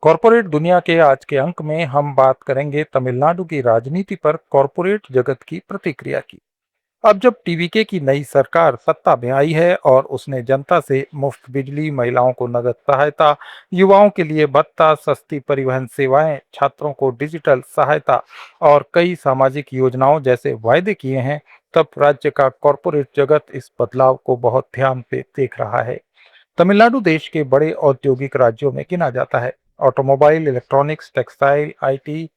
Corporate दुनिया के आज के अंक में हम बात करेंगे तमिलनाडु की राजनीति पर कॉरपोरेट जगत की प्रतिक्रिया की। अब जब टीवीके की नई सरकार सत्ता में आई है और उसने जनता से मुफ्त बिजली, महिलाओं को नगद सहायता, युवाओं के लिए भत्ता, सस्ती परिवहन सेवाएं, छात्रों को डिजिटल सहायता और कई सामाजिक योजनाओं जैसे वायदे किए हैं, तब राज्य का कॉरपोरेट जगत इस बदलाव को बहुत ध्यान से देख रहा है। तमिलनाडु देश के बड़े औद्योगिक राज्यों में गिना जाता है। Automobile, electronics, textile, IT,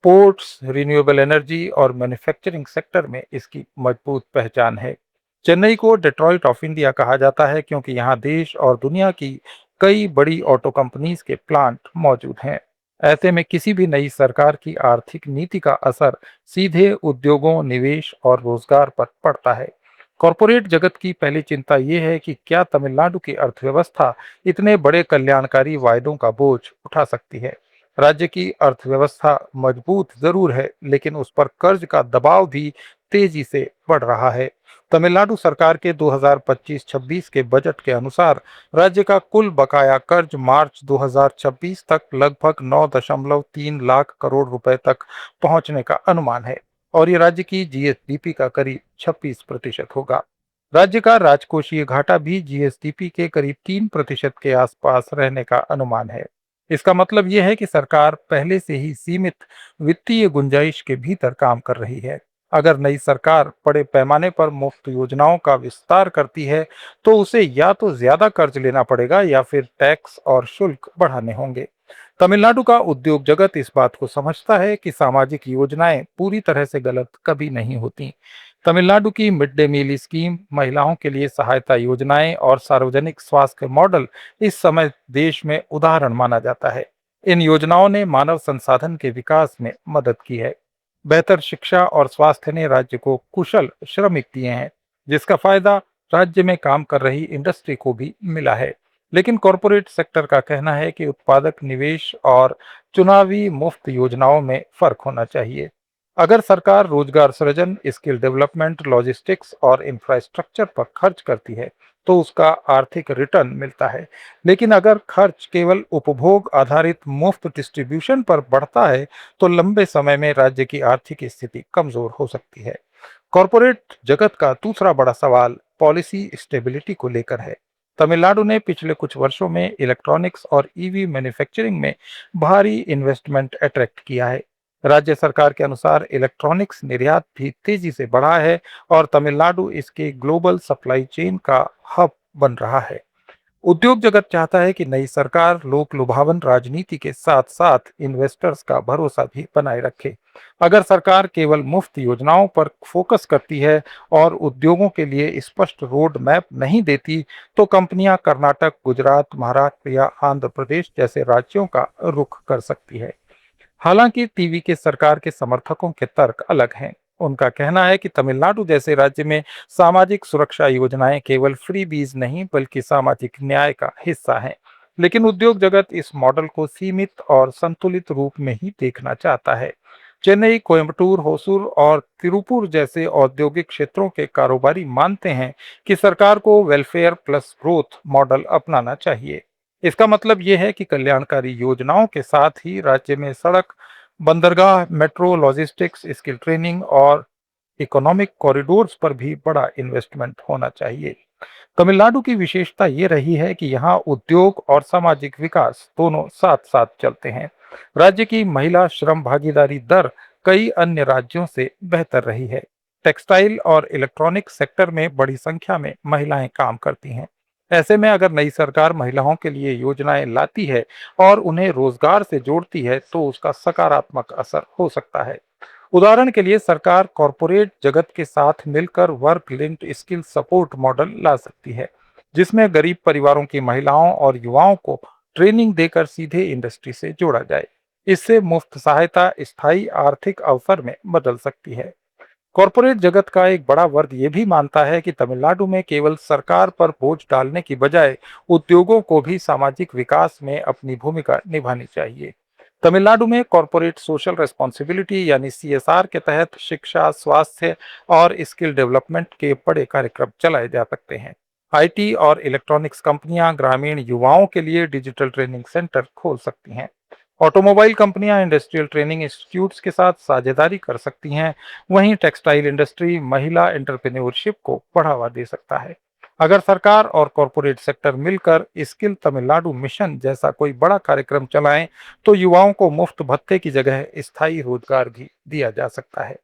ports, renewable energy और मैन्युफैक्चरिंग सेक्टर में इसकी मजबूत पहचान है। चेन्नई को डेट्रॉइट ऑफ इंडिया कहा जाता है क्योंकि यहाँ देश और दुनिया की कई बड़ी ऑटो कंपनीज के प्लांट मौजूद हैं। ऐसे में किसी भी नई सरकार की आर्थिक नीति का असर सीधे उद्योगों, निवेश और रोजगार पर पड़ता है। कॉरपोरेट जगत की पहली चिंता ये है कि क्या तमिलनाडु की अर्थव्यवस्था इतने बड़े कल्याणकारी वायदों का बोझ उठा सकती है। राज्य की अर्थव्यवस्था मजबूत जरूर है, लेकिन उस पर कर्ज का दबाव भी तेजी से बढ़ रहा है। तमिलनाडु सरकार के 2025-26 के बजट के अनुसार राज्य का कुल बकाया कर्ज मार्च 2026 तक लगभग 9.3 लाख करोड़ रुपए तक पहुंचने का अनुमान है और ये राज्य की जीएसडीपी का करीब 26% होगा। राज्य का राजकोषीय घाटा भी जीएसडीपी के करीब 3% के आसपास रहने का अनुमान है। इसका मतलब यह है कि सरकार पहले से ही सीमित वित्तीय गुंजाइश के भीतर काम कर रही है। अगर नई सरकार बड़े पैमाने पर मुफ्त योजनाओं का विस्तार करती है, तो उसे या तो ज्यादा कर्ज लेना पड़ेगा या फिर टैक्स और शुल्क बढ़ाने होंगे। तमिलनाडु का उद्योग जगत इस बात को समझता है कि सामाजिक योजनाएं पूरी तरह से गलत कभी नहीं होती। तमिलनाडु की मिड डे मील स्कीम, महिलाओं के लिए सहायता योजनाएं और सार्वजनिक स्वास्थ्य मॉडल इस समय देश में उदाहरण माना जाता है। इन योजनाओं ने मानव संसाधन के विकास में मदद की है। बेहतर शिक्षा और स्वास्थ्य ने राज्य को कुशल श्रमिक दिए हैं, जिसका फायदा राज्य में काम कर रही इंडस्ट्री को भी मिला है। लेकिन कॉरपोरेट सेक्टर का कहना है कि उत्पादक निवेश और चुनावी मुफ्त योजनाओं में फर्क होना चाहिए। अगर सरकार रोजगार सृजन, स्किल डेवलपमेंट, लॉजिस्टिक्स और इंफ्रास्ट्रक्चर पर खर्च करती है, तो उसका आर्थिक रिटर्न मिलता है। लेकिन अगर खर्च केवल उपभोग आधारित मुफ्त डिस्ट्रीब्यूशन पर बढ़ता है, तो लंबे समय में राज्य की आर्थिक स्थिति कमजोर हो सकती है। कॉरपोरेट जगत का दूसरा बड़ा सवाल पॉलिसी स्टेबिलिटी को लेकर है। तमिलनाडु ने पिछले कुछ वर्षों में इलेक्ट्रॉनिक्स और ईवी मैन्युफैक्चरिंग में भारी इन्वेस्टमेंट अट्रैक्ट किया है। राज्य सरकार के अनुसार इलेक्ट्रॉनिक्स निर्यात भी तेजी से बढ़ा है और तमिलनाडु इसके ग्लोबल सप्लाई चेन का हब बन रहा है। उद्योग जगत चाहता है कि नई सरकार लोक लुभावन राजनीति के साथ साथ इन्वेस्टर्स का भरोसा भी बनाए रखे। अगर सरकार केवल मुफ्त योजनाओं पर फोकस करती है और उद्योगों के लिए स्पष्ट रोड मैप नहीं देती, तो कंपनियां कर्नाटक, गुजरात, महाराष्ट्र या आंध्र प्रदेश जैसे राज्यों का रुख कर सकती है। हालांकि टीवी के सरकार के समर्थकों के तर्क अलग हैं। उनका कहना है कि तमिलनाडु जैसे राज्य में सामाजिक सुरक्षा योजनाएं केवल फ्री बीज नहीं बल्कि सामाजिक न्याय का हिस्सा हैं। लेकिन उद्योग जगत इस मॉडल को सीमित और संतुलित रूप में ही देखना चाहता है। चेन्नई, कोयम्बटूर, होसूर और तिरुपुर जैसे औद्योगिक क्षेत्रों के कारोबारी मानते हैं कि सरकार को वेलफेयर प्लस ग्रोथ मॉडल अपनाना चाहिए। इसका मतलब ये है कि कल्याणकारी योजनाओं के साथ ही राज्य में सड़क, बंदरगाह, मेट्रो, लॉजिस्टिक्स, स्किल ट्रेनिंग और इकोनॉमिक कॉरिडोर्स पर भी बड़ा इन्वेस्टमेंट होना चाहिए। तमिलनाडु की विशेषता ये रही है कि यहाँ उद्योग और सामाजिक विकास दोनों साथ साथ चलते हैं। राज्य की महिला श्रम भागीदारी दर कई अन्य राज्यों से बेहतर रही है। टेक्सटाइल और इलेक्ट्रॉनिक सेक्टर में बड़ी संख्या में महिलाएं काम करती हैं। ऐसे में अगर नई सरकार महिलाओं के लिए योजनाएं लाती है और उन्हें रोजगार से जोड़ती है, तो उसका सकारात्मक असर हो सकता है। उदाहरण के लिए सरकार कॉरपोरेट जगत के साथ मिलकर work linked skill support model ला सकती है, जिसमें गरीब परिवारों की महिलाओं और युवाओं को ट्रेनिंग देकर सीधे इंडस्ट्री से जोड़ा जाए। इससे मुफ्त सहायता स्थायी आर्थिक अवसर में बदल सकती है। कॉरपोरेट जगत का एक बड़ा वर्ग ये भी मानता है कि तमिलनाडु में केवल सरकार पर बोझ डालने की बजाय उद्योगों को भी सामाजिक विकास में अपनी भूमिका निभानी चाहिए। तमिलनाडु में कॉरपोरेट सोशल रिस्पॉन्सिबिलिटी यानी सीएसआर के तहत शिक्षा, स्वास्थ्य और स्किल डेवलपमेंट के बड़े कार्यक्रम चलाए जा सकते हैं। आईटी और इलेक्ट्रॉनिक्स कंपनियां ग्रामीण युवाओं के लिए डिजिटल ट्रेनिंग सेंटर खोल सकती हैं। ऑटोमोबाइल कंपनियां इंडस्ट्रियल ट्रेनिंग इंस्टीट्यूट्स के साथ साझेदारी कर सकती हैं। वहीं टेक्सटाइल इंडस्ट्री महिला एंटरप्रेन्योरशिप को बढ़ावा दे सकता है। अगर सरकार और कॉरपोरेट सेक्टर मिलकर स्किल तमिलनाडु मिशन जैसा कोई बड़ा कार्यक्रम चलाएं तो युवाओं को मुफ्त भत्ते की जगह स्थायी रोजगार भी दिया जा सकता है।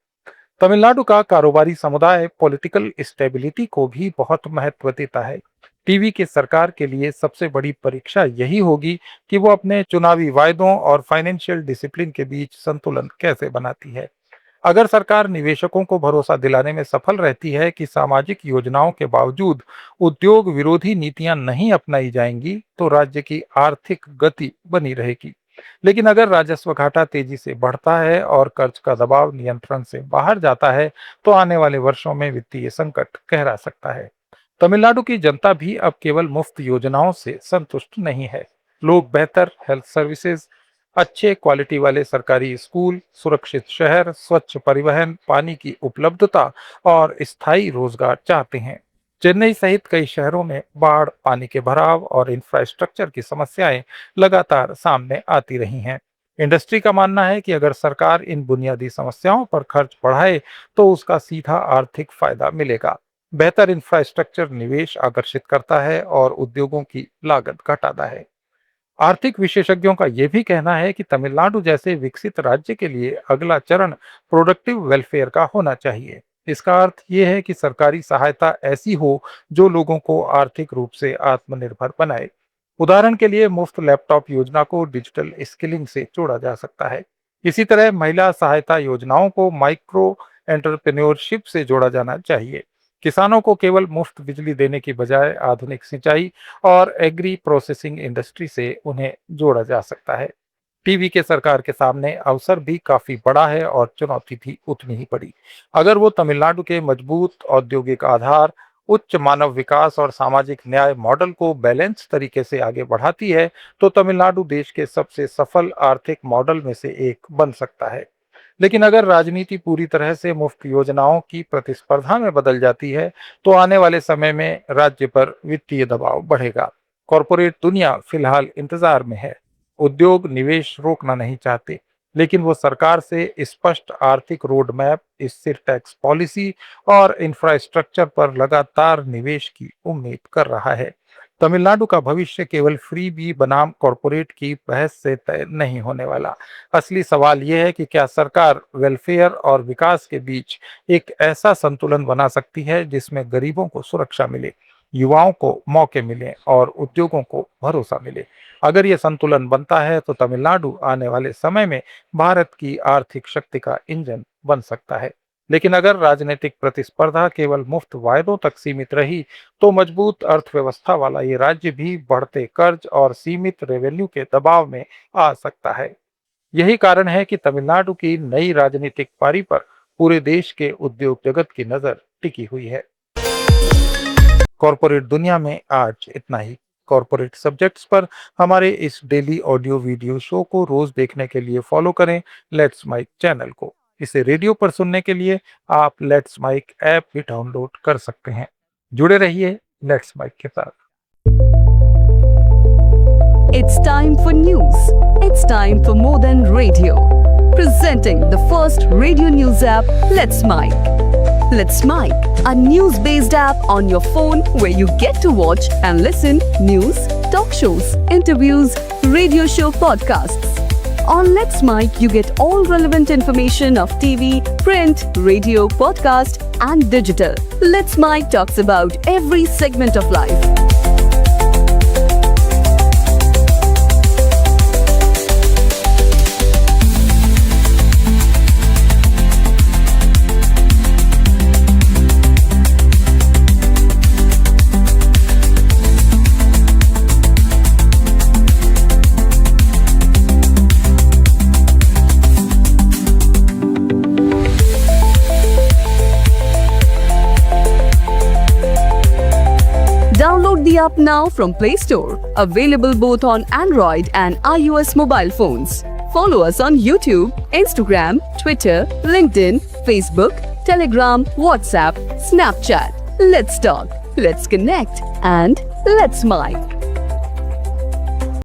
तमिलनाडु का कारोबारी समुदाय पॉलिटिकल स्टेबिलिटी को भी बहुत महत्व देता है। टीवी की सरकार के लिए सबसे बड़ी परीक्षा यही होगी कि वो अपने चुनावी वायदों और फाइनेंशियल डिसिप्लिन के बीच संतुलन कैसे बनाती है। अगर सरकार निवेशकों को भरोसा दिलाने में सफल रहती है कि सामाजिक योजनाओं के बावजूद उद्योग विरोधी नीतियां नहीं अपनाई जाएंगी, तो राज्य की आर्थिक गति बनी रहेगी। लेकिन अगर राजस्व घाटा तेजी से बढ़ता है और कर्ज का दबाव नियंत्रण से बाहर जाता है, तो आने वाले वर्षों में वित्तीय संकट गहरा सकता है। तमिलनाडु की जनता भी अब केवल मुफ्त योजनाओं से संतुष्ट नहीं है। लोग बेहतर हेल्थ सर्विसेज, अच्छे क्वालिटी वाले सरकारी स्कूल, सुरक्षित शहर, स्वच्छ परिवहन, पानी की उपलब्धता और स्थायी रोजगार चाहते हैं। चेन्नई सहित कई शहरों में बाढ़, पानी के भराव और इंफ्रास्ट्रक्चर की समस्याएं लगातार सामने आती रही हैं। इंडस्ट्री का मानना है कि अगर सरकार इन बुनियादी समस्याओं पर खर्च बढ़ाए तो उसका सीधा आर्थिक फायदा मिलेगा। बेहतर इंफ्रास्ट्रक्चर निवेश आकर्षित करता है और उद्योगों की लागत घटाता है। आर्थिक विशेषज्ञों का यह भी कहना है कि तमिलनाडु जैसे विकसित राज्य के लिए अगला चरण प्रोडक्टिव वेलफेयर का होना चाहिए। इसका अर्थ ये है कि सरकारी सहायता ऐसी हो जो लोगों को आर्थिक रूप से आत्मनिर्भर बनाए। उदाहरण के लिए मुफ्त लैपटॉप योजना को डिजिटल स्किलिंग से जोड़ा जा सकता है। इसी तरह महिला सहायता योजनाओं को माइक्रो एंटरप्रेन्योरशिप से जोड़ा जाना चाहिए। किसानों को केवल मुफ्त बिजली देने की बजाय आधुनिक सिंचाई और एग्री प्रोसेसिंग इंडस्ट्री से उन्हें जोड़ा जा सकता है। टीवी के सरकार के सामने अवसर भी काफी बड़ा है और चुनौती भी उतनी ही बड़ी। अगर वो तमिलनाडु के मजबूत औद्योगिक आधार, उच्च मानव विकास और सामाजिक न्याय मॉडल को बैलेंस तरीके से आगे बढ़ाती है, तो तमिलनाडु देश के सबसे सफल आर्थिक मॉडल में से एक बन सकता है। लेकिन अगर राजनीति पूरी तरह से मुफ्त योजनाओं की प्रतिस्पर्धा में बदल जाती है, तो आने वाले समय में राज्य पर वित्तीय दबाव बढ़ेगा। कॉरपोरेट दुनिया फिलहाल इंतजार में है। उद्योग निवेश रोकना नहीं चाहते, लेकिन वो सरकार से स्पष्ट आर्थिक रोड मैप, स्थिर टैक्स पॉलिसी और इंफ्रास्ट्रक्चर पर लगातार निवेश की उम्मीद कर रहा है। तमिलनाडु का भविष्य केवल फ्री बी बनाम कॉरपोरेट की बहस से तय नहीं होने वाला। असली सवाल यह है कि क्या सरकार वेलफेयर और विकास के बीच एक ऐसा संतुलन बना सकती है जिसमें गरीबों को सुरक्षा मिले, युवाओं को मौके मिले और उद्योगों को भरोसा मिले। अगर यह संतुलन बनता है तो तमिलनाडु आने वाले समय में भारत की आर्थिक शक्ति का इंजन बन सकता है। लेकिन अगर राजनीतिक प्रतिस्पर्धा केवल मुफ्त वायदों तक सीमित रही, तो मजबूत अर्थव्यवस्था वाला ये राज्य भी बढ़ते कर्ज और सीमित रेवेन्यू के दबाव में आ सकता है। यही कारण है कि तमिलनाडु की नई राजनीतिक पारी पर पूरे देश के उद्योग जगत की नजर टिकी हुई है। कॉरपोरेट दुनिया में आज इतना ही। कॉरपोरेट सब्जेक्ट्स पर हमारे इस डेली ऑडियो वीडियो शो को रोज देखने के लिए फॉलो करें लेट्स माइक चैनल को। इसे रेडियो पर सुनने के लिए आप लेट्स माइक ऐप भी डाउनलोड कर सकते हैं। जुड़े रहिए लेट्स माइक के साथ। It's time for news. It's time for more than radio. Presenting the first radio news app, Let's Mike. Let's Mike, a news-based app on your phone where you get to watch and listen news, talk shows, interviews, radio show podcasts. On Let's Mike, you get all relevant information of TV, print, radio, podcast, and digital. Let's Mike talks about every segment of life. Download the app now from Play Store. Available both on Android and iOS mobile phones. Follow us on YouTube, Instagram, Twitter, LinkedIn, Facebook, Telegram, WhatsApp, Snapchat. Let's talk, let's connect, and let's Mike.